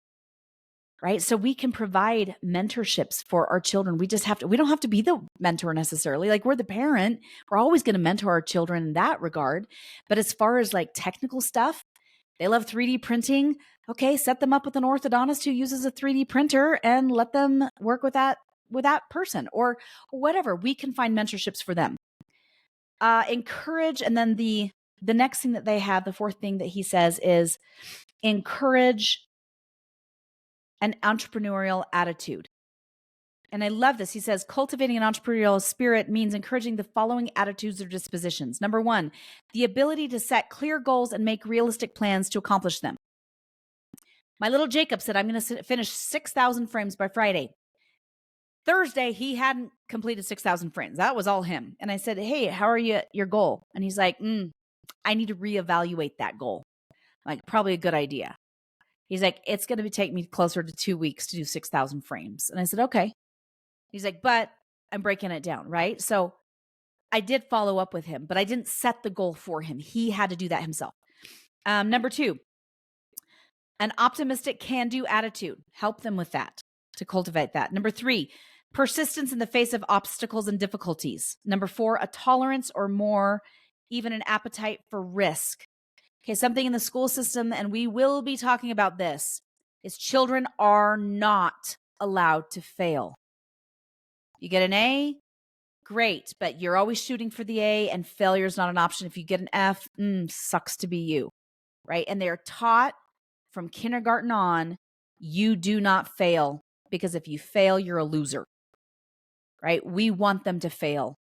Right? So we can provide mentorships for our children. We don't have to be the mentor necessarily. Like, we're the parent. We're always going to mentor our children in that regard. But as far as like technical stuff, they love 3D printing. Okay, set them up with an orthodontist who uses a 3D printer and let them work with that person, or whatever. We can find mentorships for them. Encourage, and then the next thing that they have, the fourth thing that he says is encourage an entrepreneurial attitude. And I love this. He says, cultivating an entrepreneurial spirit means encouraging the following attitudes or dispositions. Number 1, the ability to set clear goals and make realistic plans to accomplish them. My little Jacob said, I'm going to finish 6,000 frames by Friday. Thursday, he hadn't completed 6,000 frames. That was all him. And I said, hey, how are you at your goal? And he's like, I need to reevaluate that goal. I'm like, probably a good idea. He's like, it's going to take me closer to 2 weeks to do 6,000 frames. And I said, okay. He's like, but I'm breaking it down, right? So I did follow up with him, but I didn't set the goal for him. He had to do that himself. Number 2, an optimistic can-do attitude. Help them with that, to cultivate that. Number 3, Persistence in the face of obstacles and difficulties. Number 4, a tolerance or more, even an appetite for risk. Okay, something in the school system, and we will be talking about this, is children are not allowed to fail. You get an A, great, but you're always shooting for the A, and failure is not an option. If you get an F, sucks to be you, right? And they're taught from kindergarten on, you do not fail, because if you fail, you're a loser, right? We want them to fail.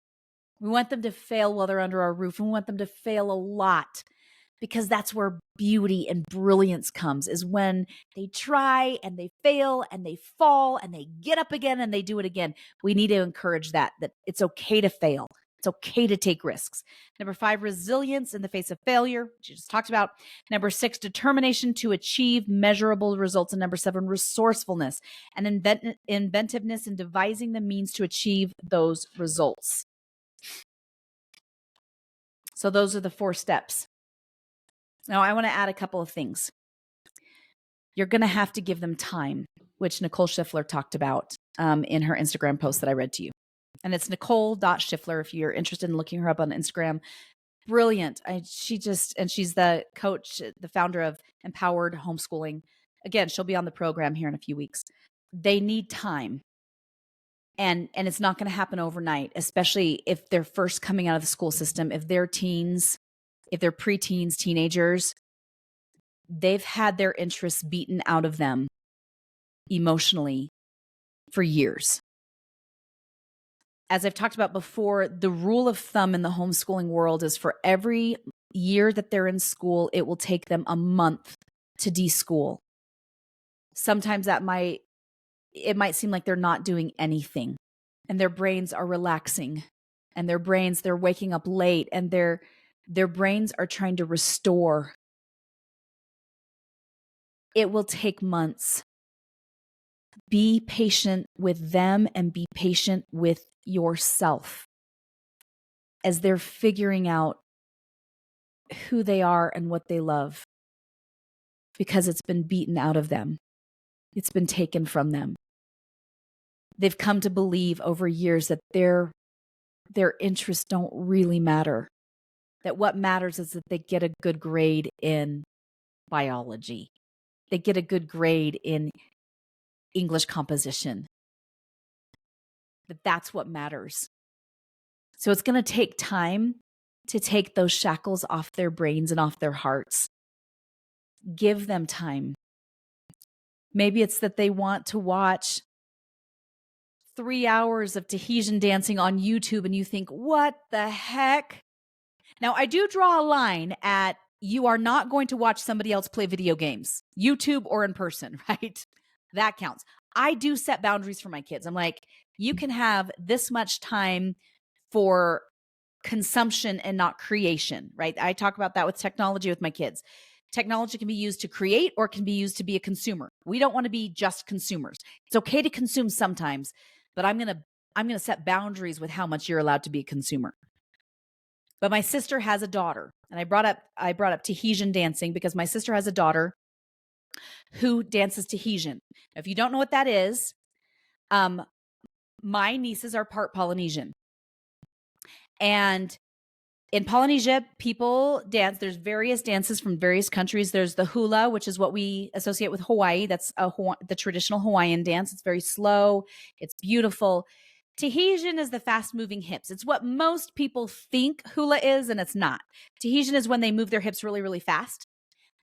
We want them to fail while they're under our roof. We want them to fail a lot, because that's where beauty and brilliance comes, is when they try and they fail and they fall and they get up again and they do it again. We need to encourage that it's okay to fail. It's okay to take risks. Number 5, resilience in the face of failure, which you just talked about. Number 6, determination to achieve measurable results. And number 7, resourcefulness and inventiveness in devising the means to achieve those results. So those are the 4 steps. Now, I want to add a couple of things. You're going to have to give them time, which Nicole Shiffler talked about in her Instagram post that I read to you. And it's Nicole.Shiffler if you're interested in looking her up on Instagram. Brilliant. She's the coach, the founder of Empowered Homeschooling. Again, she'll be on the program here in a few weeks. They need time. And it's not going to happen overnight, especially if they're first coming out of the school system, if they're teens, if they're preteens, teenagers. They've had their interests beaten out of them emotionally for years. As I've talked about before, the rule of thumb in the homeschooling world is for every year that they're in school, it will take them a month to deschool. Sometimes it might seem like they're not doing anything, and their brains are relaxing, and they're waking up late, and their brains are trying to restore. It will take months. Be patient with them and be patient with yourself as they're figuring out who they are and what they love, because it's been beaten out of them. It's been taken from them. They've come to believe over years that their interests don't really matter, that what matters is that they get a good grade in biology. They get a good grade in English composition. That's what matters. So it's going to take time to take those shackles off their brains and off their hearts. Give them time. Maybe it's that they want to watch 3 hours of Tahitian dancing on YouTube and you think, what the heck? Now, I do draw a line at you are not going to watch somebody else play video games, YouTube or in person, right? That counts. I do set boundaries for my kids. I'm like, you can have this much time for consumption and not creation, right? I talk about that with technology with my kids. Technology can be used to create or can be used to be a consumer. We don't want to be just consumers. It's okay to consume sometimes, but I'm going to set boundaries with how much you're allowed to be a consumer. But my sister has a daughter, and I brought up Tahitian dancing because my sister has a daughter who dances Tahitian. Now, if you don't know what that is, my nieces are part Polynesian. And in Polynesia, people dance. There's various dances from various countries. There's the hula, which is what we associate with Hawaii. That's the traditional Hawaiian dance. It's very slow. It's beautiful. Tahitian is the fast-moving hips. It's what most people think hula is, and it's not. Tahitian is when they move their hips really, really fast.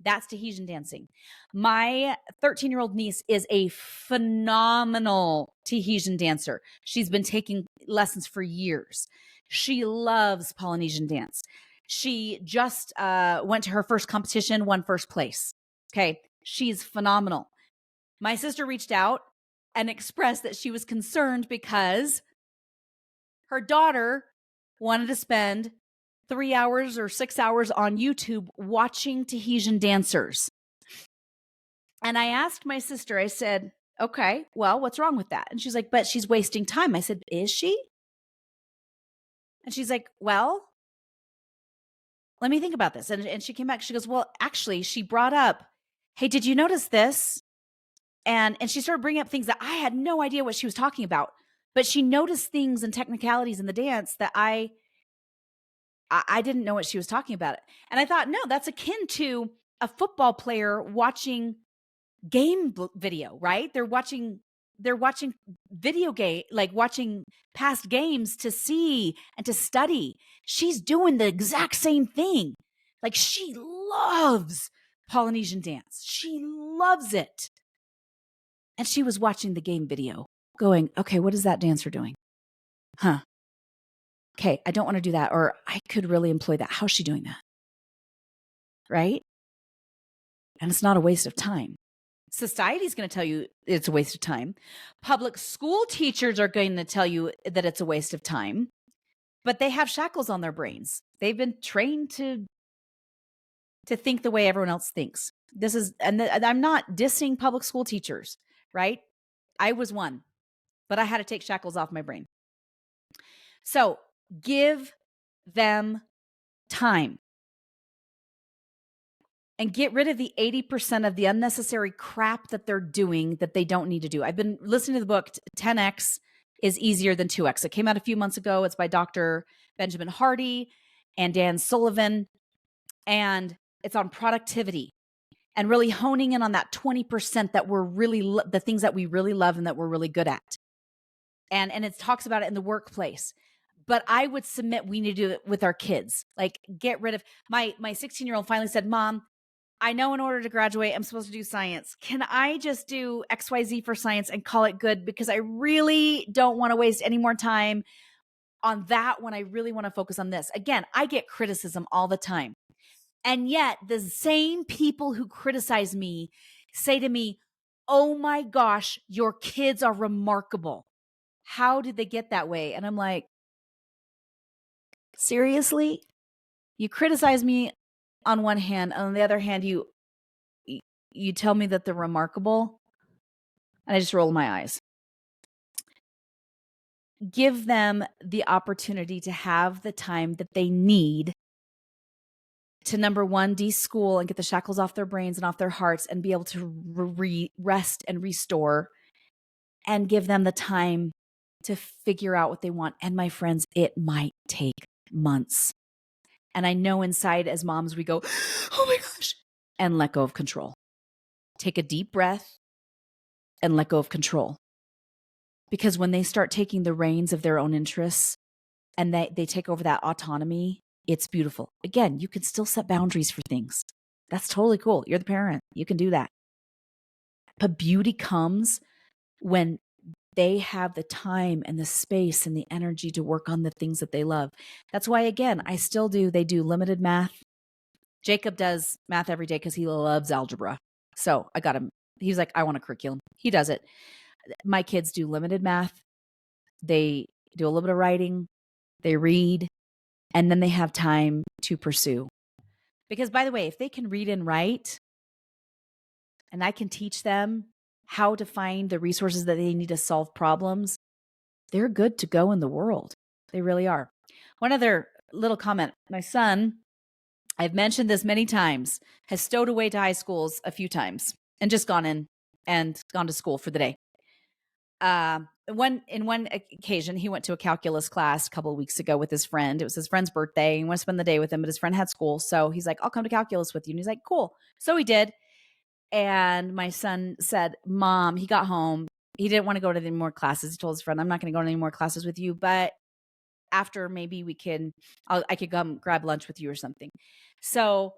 That's Tahitian dancing. My 13-year-old niece is a phenomenal Tahitian dancer. She's been taking lessons for years. She loves Polynesian dance. She just went to her first competition, won first place. Okay, she's phenomenal. My sister reached out and expressed that she was concerned because her daughter wanted to spend 3 hours or 6 hours on YouTube watching Tahitian dancers. And I asked my sister, I said, okay, well, what's wrong with that? And she's like, but she's wasting time. I said, is she? And she's like, well, let me think about this. And she came back, she goes, well, actually, she brought up, hey, did you notice this? And she started bringing up things that I had no idea what she was talking about. But she noticed things and technicalities in the dance that I didn't know what she was talking about. And I thought, no, that's akin to a football player watching video, right? They're watching video game, like watching past games to see and to study. She's doing the exact same thing. Like, she loves Polynesian dance. She loves it. And she was watching the game video going, okay, what is that dancer doing? Huh. Okay, I don't want to do that. Or I could really employ that. How's she doing that? Right? And it's not a waste of time. Society's going to tell you it's a waste of time. Public school teachers are going to tell you that it's a waste of time, but they have shackles on their brains. They've been trained to think the way everyone else thinks. And I'm not dissing public school teachers, right? I was one, but I had to take shackles off my brain. So give them time. And get rid of the 80% of the unnecessary crap that they're doing that they don't need to do. I've been listening to the book 10X is Easier Than 2X. It came out a few months ago. It's by Dr. Benjamin Hardy and Dan Sullivan. And it's on productivity and really honing in on that 20% that we're really, the things that we really love and that we're really good at. And it talks about it in the workplace. But I would submit we need to do it with our kids. Like, get rid of my 16-year-old finally said, Mom, I know in order to graduate, I'm supposed to do science. Can I just do XYZ for science and call it good? Because I really don't want to waste any more time on that when I really want to focus on this. Again, I get criticism all the time. And yet the same people who criticize me say to me, oh my gosh, your kids are remarkable. How did they get that way? And I'm like, seriously? You criticize me on one hand, on the other hand, you tell me that they're remarkable, and I just roll my eyes. Give them the opportunity to have the time that they need to, number one, de-school and get the shackles off their brains and off their hearts and be able to rest and restore, and give them the time to figure out what they want. And my friends, it might take months. And I know inside as moms, we go, oh my gosh, and let go of control. Take a deep breath and let go of control. Because when they start taking the reins of their own interests and they take over that autonomy, it's beautiful. Again, you can still set boundaries for things. That's totally cool. You're the parent. You can do that. But beauty comes when they have the time and the space and the energy to work on the things that they love. That's why, again, they do limited math. Jacob does math every day because he loves algebra. So I got him. He's like, I want a curriculum. He does it. My kids do limited math. They do a little bit of writing. They read. And then they have time to pursue. Because, by the way, if they can read and write, and I can teach them how to find the resources that they need to solve problems, they're good to go in the world. They really are. One other little comment. My son, I've mentioned this many times, has stowed away to high schools a few times and just gone in and gone to school for the day. In one occasion, he went to a calculus class a couple of weeks ago with his friend. It was his friend's birthday. He wanted to spend the day with him, but his friend had school. So he's like, I'll come to calculus with you. And he's like, cool. So he did. And my son said, Mom, he got home. He didn't want to go to any more classes. He told his friend, I'm not going to go to any more classes with you, but after maybe I could come grab lunch with you or something. So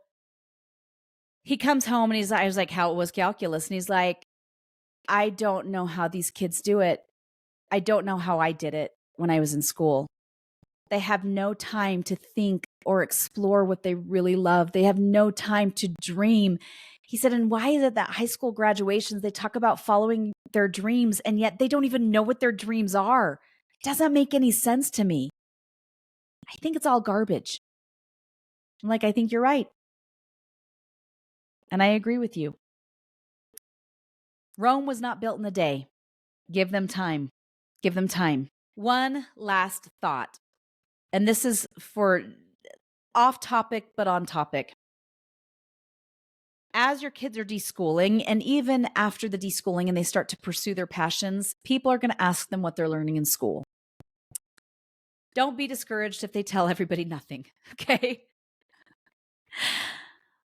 he comes home and I was like, how was calculus? And he's like, I don't know how these kids do it. I don't know how I did it when I was in school. They have no time to think or explore what they really love. They have no time to dream. He said, and why is it that high school graduations, they talk about following their dreams, and yet they don't even know what their dreams are? It doesn't make any sense to me. I think it's all garbage. I'm like, I think you're right. And I agree with you. Rome was not built in a day. Give them time. Give them time. One last thought. And this is for off topic, but on topic. as your kids are deschooling, and even after the deschooling and they start to pursue their passions, people are going to ask them what they're learning in school. Don't be discouraged if they tell everybody nothing, okay?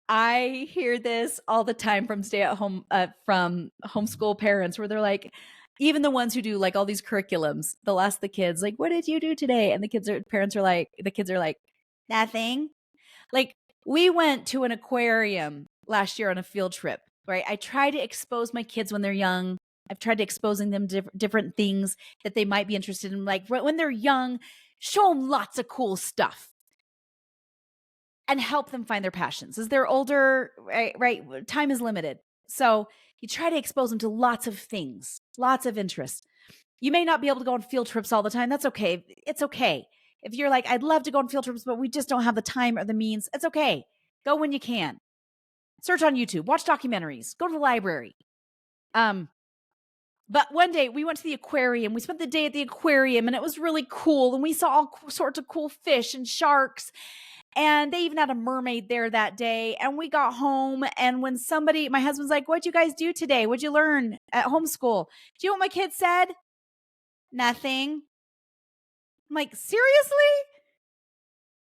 I hear this all the time from from homeschool parents where they're like, even the ones who do like all these curriculums, they'll ask the kids, like, what did you do today? And the kids are like, nothing. Like, we went to an aquarium last year on a field trip, right? I try to expose my kids when they're young. I've tried to exposing them to different things that they might be interested in. Like when they're young, show them lots of cool stuff and help them find their passions. As they're older, right? Time is limited. So you try to expose them to lots of things, lots of interests. You may not be able to go on field trips all the time. That's okay. It's okay. If you're like, I'd love to go on field trips, but we just don't have the time or the means, it's okay. Go when you can. Search on YouTube, watch documentaries, go to the library. But one day we went to the aquarium. We spent the day at the aquarium and it was really cool. And we saw all sorts of cool fish and sharks. And they even had a mermaid there that day. And we got home. And when my husband's like, what'd you guys do today? What'd you learn at homeschool? Do you know what my kids said? Nothing. I'm like, seriously?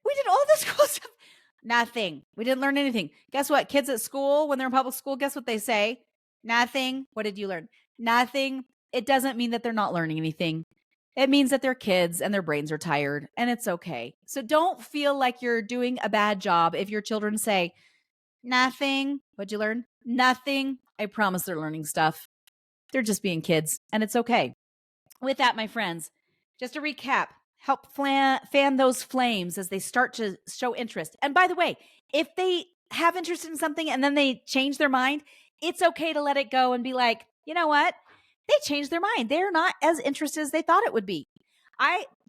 We did all this cool stuff. Nothing. We didn't learn anything. Guess what? Kids at school, when they're in public school, guess what they say? Nothing. What did you learn? Nothing. It doesn't mean that they're not learning anything. It means that they're kids and their brains are tired, and it's okay. So don't feel like you're doing a bad job if your children say, nothing. What'd you learn? Nothing. I promise they're learning stuff. They're just being kids, and it's okay. With that, my friends, just to recap, help fan those flames as they start to show interest. And by the way, if they have interest in something and then they change their mind, it's okay to let it go and be like, you know what? They changed their mind. They're not as interested as they thought it would be.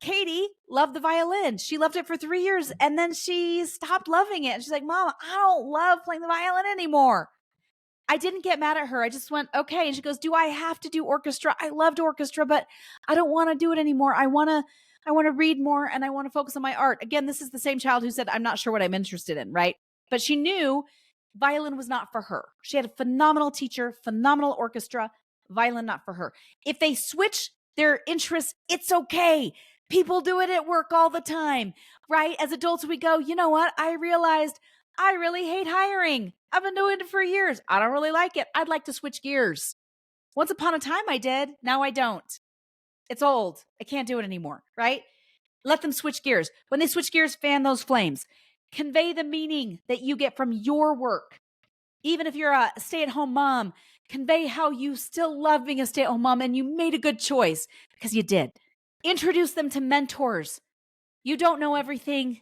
Katie loved the violin. She loved it for 3 years and then she stopped loving it. And she's like, Mom, I don't love playing the violin anymore. I didn't get mad at her. I just went, okay. And she goes, do I have to do orchestra? I loved orchestra, but I don't want to do it anymore. I want to read more and I want to focus on my art. Again, this is the same child who said, I'm not sure what I'm interested in, right? But she knew violin was not for her. She had a phenomenal teacher, phenomenal orchestra, violin not for her. If they switch their interests, it's okay. People do it at work all the time, right? As adults, we go, you know what? I realized I really hate hiring. I've been doing it for years. I don't really like it. I'd like to switch gears. Once upon a time I did. Now I don't. It's old. I can't do it anymore, right? Let them switch gears. When they switch gears, fan those flames. Convey the meaning that you get from your work. Even if you're a stay-at-home mom, convey how you still love being a stay-at-home mom and you made a good choice because you did. Introduce them to mentors. You don't know everything,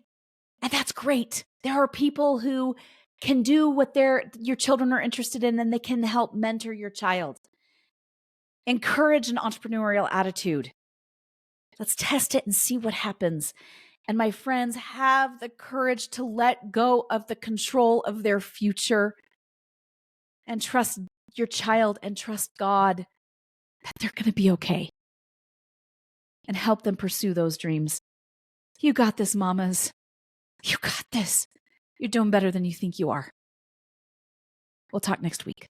and that's great. There are people who can do what your children are interested in, and they can help mentor your child. Encourage an entrepreneurial attitude. Let's test it and see what happens. And my friends, have the courage to let go of the control of their future and trust your child and trust God that they're going to be okay and help them pursue those dreams. You got this, mamas. You got this. You're doing better than you think you are. We'll talk next week.